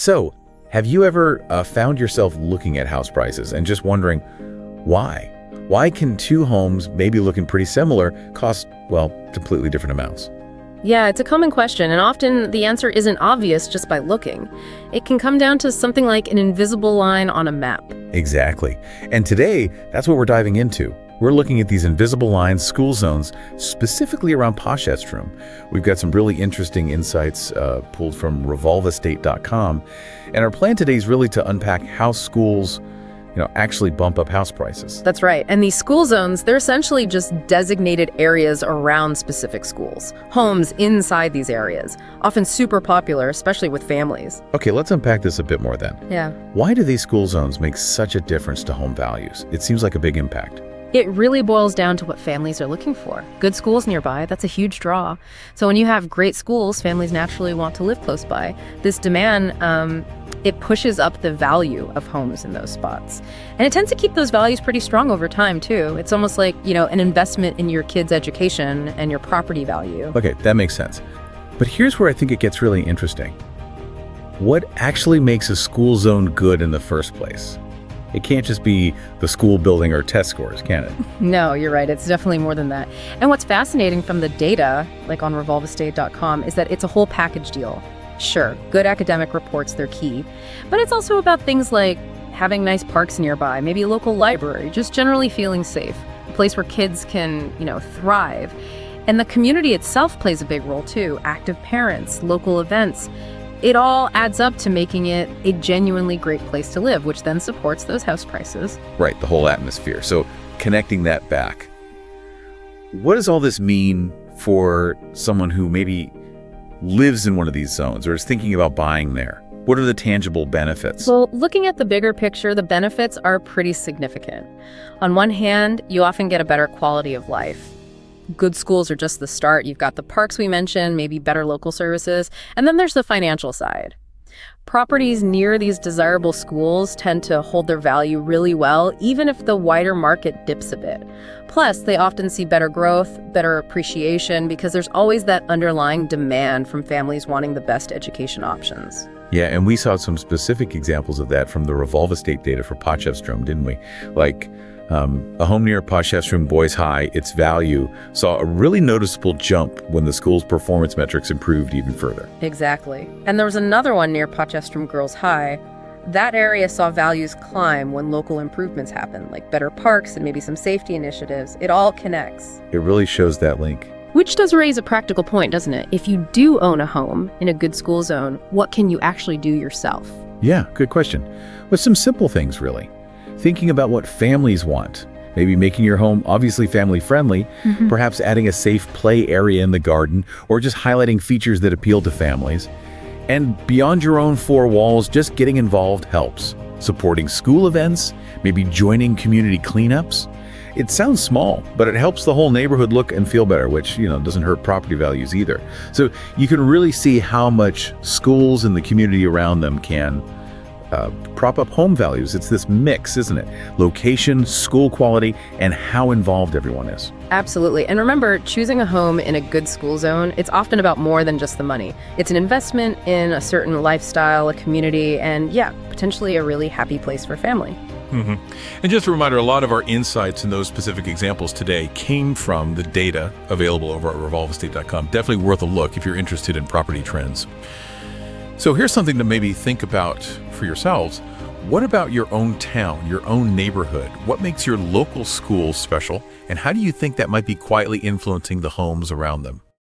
So, have you ever found yourself looking at house prices and just wondering why? Why can two homes, maybe looking pretty similar, cost, well, completely different amounts? Yeah, it's a common question, and often the answer isn't obvious just by looking. It can come down to something like an invisible line on a map. Exactly. And today, that's what we're diving into. We're looking at these invisible lines, school zones, specifically around Potchefstroom. We've got some really interesting insights pulled from revolvestate.com. And our plan today is really to unpack how schools actually bump up house prices. That's right. And these school zones, they're essentially just designated areas around specific schools, homes inside these areas, often super popular, especially with families. Okay, let's unpack this a bit more then. Yeah. Why do these school zones make such a difference to home values? It seems like a big impact. It really boils down to what families are looking for. Good schools nearby, that's a huge draw. So when you have great schools, families naturally want to live close by. This demand, it pushes up the value of homes in those spots. And it tends to keep those values pretty strong over time, too. It's almost like, an investment in your kid's education and your property value. Okay, that makes sense. But here's where I think it gets really interesting. What actually makes a school zone good in the first place? It can't just be the school building or test scores, can it? No, you're right. It's definitely more than that. And what's fascinating from the data, like on revolvestate.com, is that it's a whole package deal. Sure, good academic reports, they're key. But it's also about things like having nice parks nearby, maybe a local library, just generally feeling safe, a place where kids can, thrive. And the community itself plays a big role too. Active parents, local events. It all adds up to making it a genuinely great place to live, which then supports those house prices. Right, the whole atmosphere. So connecting that back. What does all this mean for someone who maybe lives in one of these zones or is thinking about buying there? What are the tangible benefits? Well, looking at the bigger picture, the benefits are pretty significant. On one hand, you often get a better quality of life. Good schools are just the start. You've got the parks we mentioned, maybe better local services, and then there's the financial side. Properties near these desirable schools tend to hold their value really well, even if the wider market dips a bit. Plus, they often see better growth, better appreciation, because there's always that underlying demand from families wanting the best education options. Yeah, and we saw some specific examples of that from the Revolve Estate data for Potchefstroom, didn't we? Like, a home near Potchefstroom Boys High, its value saw a really noticeable jump when the school's performance metrics improved even further. Exactly. And there was another one near Potchefstroom Girls High. That area saw values climb when local improvements happened, like better parks and maybe some safety initiatives. It all connects. It really shows that link. Which does raise a practical point, doesn't it? If you do own a home in a good school zone, what can you actually do yourself? Yeah, good question. With some simple things, really. Thinking about what families want, maybe making your home obviously family-friendly, perhaps adding a safe play area in the garden, or just highlighting features that appeal to families. And beyond your own four walls, just getting involved helps. Supporting school events, maybe joining community cleanups. It sounds small, but it helps the whole neighborhood look and feel better, which, doesn't hurt property values either. So you can really see how much schools and the community around them can prop up home values. It's this mix, isn't it? Location, school quality, and how involved everyone is. Absolutely. And remember, choosing a home in a good school zone, it's often about more than just the money. It's an investment in a certain lifestyle, a community, and potentially a really happy place for family. And just a reminder, a lot of our insights in those specific examples today came from the data available over at revolvestate.com. Definitely worth a look if you're interested in property trends. So here's something to maybe think about for yourselves. What about your own town, your own neighborhood? What makes your local schools special? And how do you think that might be quietly influencing the homes around them?